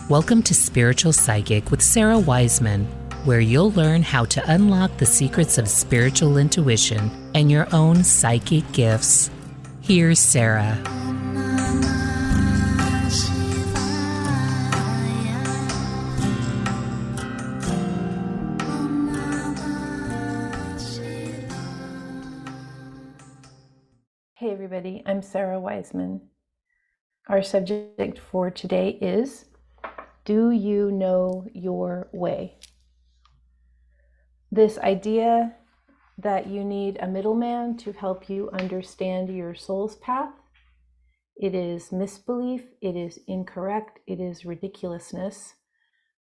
Welcome to Spiritual Psychic with Sarah Wiseman, where you'll learn how to unlock the secrets of spiritual intuition and your own psychic gifts. Here's Sarah. Hey everybody, I'm Sarah Wiseman. Our subject for today is, do you know your way? This idea that you need a middleman to help you understand your soul's path, it is misbelief, it is incorrect, it is ridiculousness,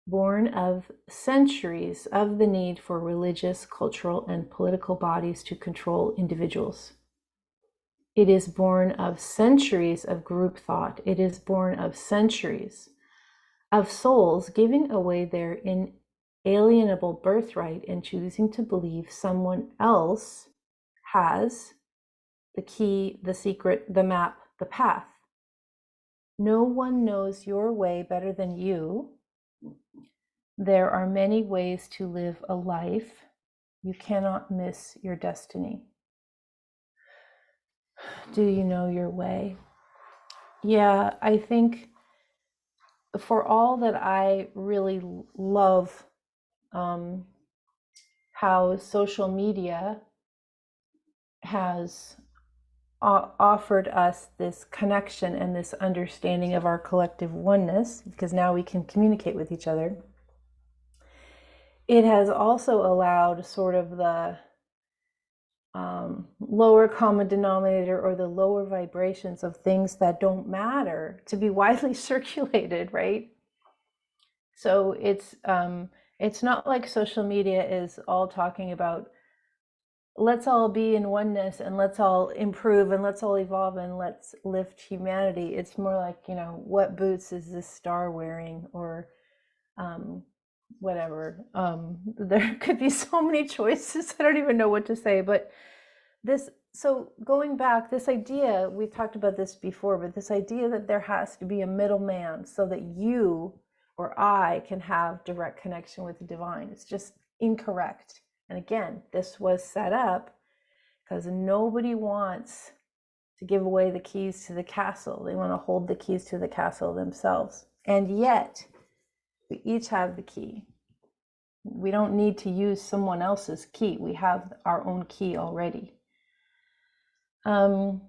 born of centuries of the need for religious, cultural, and political bodies to control individuals. It is born of centuries of group thought. It is born of centuries of souls giving away their inalienable birthright and choosing to believe someone else has the key, the secret, the map, the path. No one knows your way better than you. There are many ways to live a life. You cannot miss your destiny. Do you know your way? Yeah, I think for all that I really love how social media has offered us this connection and this understanding of our collective oneness, because now we can communicate with each other. It has also allowed sort of the lower common denominator or the lower vibrations of things that don't matter to be widely circulated, right? So it's not like social media is all talking about let's all be in oneness and let's all improve and let's all evolve and let's lift humanity. It's more like, what boots is this star wearing, or whatever. There could be so many choices. I don't even know what to say, but so going back, this idea, we've talked about this before, but this idea that there has to be a middleman so that you or I can have direct connection with the divine, it's just incorrect. And again, this was set up because nobody wants to give away the keys to the castle. They want to hold the keys to the castle themselves. And yet, we each have the key. We don't need to use someone else's key. We have our own key already. I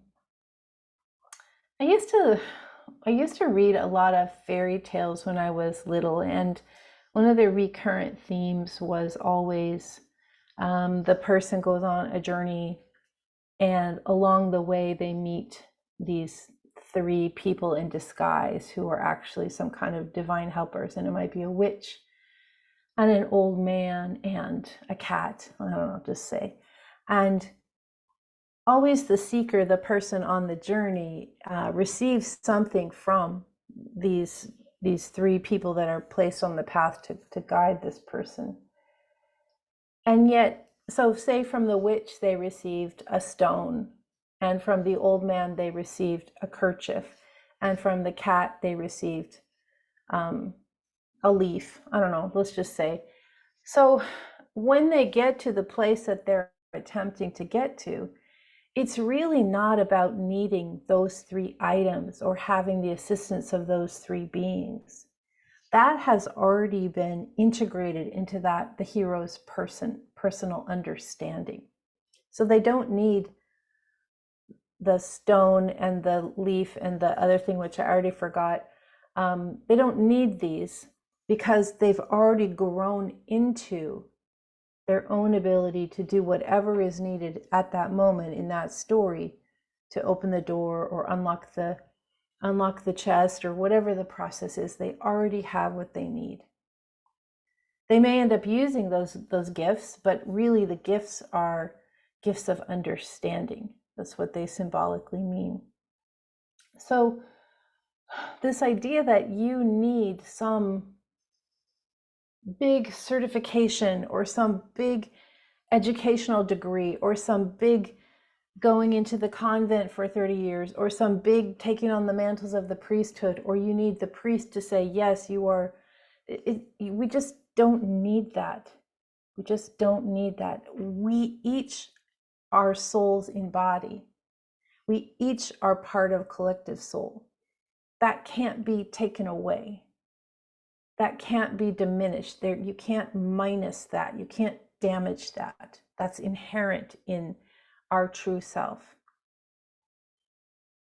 used to read a lot of fairy tales when I was little, and one of the recurrent themes was always the person goes on a journey, and along the way they meet these three people in disguise who are actually some kind of divine helpers, and it might be a witch and an old man and a cat, I don't know, just say. And always the seeker, the person on the journey, receives something from these three people that are placed on the path to guide this person. And yet, so say from the witch they received a stone, and from the old man they received a kerchief, and from the cat they received a leaf. I don't know, let's just say. So when they get to the place that they're attempting to get to, it's really not about needing those three items or having the assistance of those three beings. That has already been integrated into the hero's personal understanding. So they don't need the stone and the leaf and the other thing, which I already forgot. They don't need these because they've already grown into their own ability to do whatever is needed at that moment in that story to open the door or unlock the chest or whatever the process is. They already have what they need. They may end up using those gifts, but really the gifts are gifts of understanding. That's what they symbolically mean. So this idea that you need some big certification or some big educational degree or some big going into the convent for 30 years, or some big taking on the mantles of the priesthood, or you need the priest to say, yes, you are. We just don't need that. We just don't need that. We each are souls in body. We each are part of collective soul. That can't be taken away. That can't be diminished. There, you can't minus that. You can't damage that. That's inherent in our true self.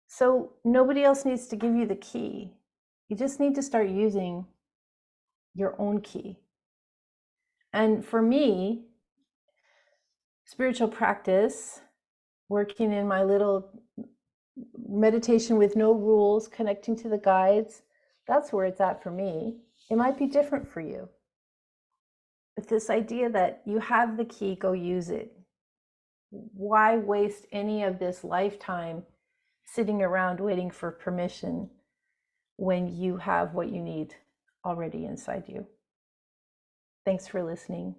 So nobody else needs to give you the key. You just need to start using your own key. And for me, spiritual practice, working in my little meditation with no rules, connecting to the guides, that's where it's at for me. It might be different for you. But this idea that you have the key, go use it. Why waste any of this lifetime sitting around waiting for permission when you have what you need already inside you? Thanks for listening.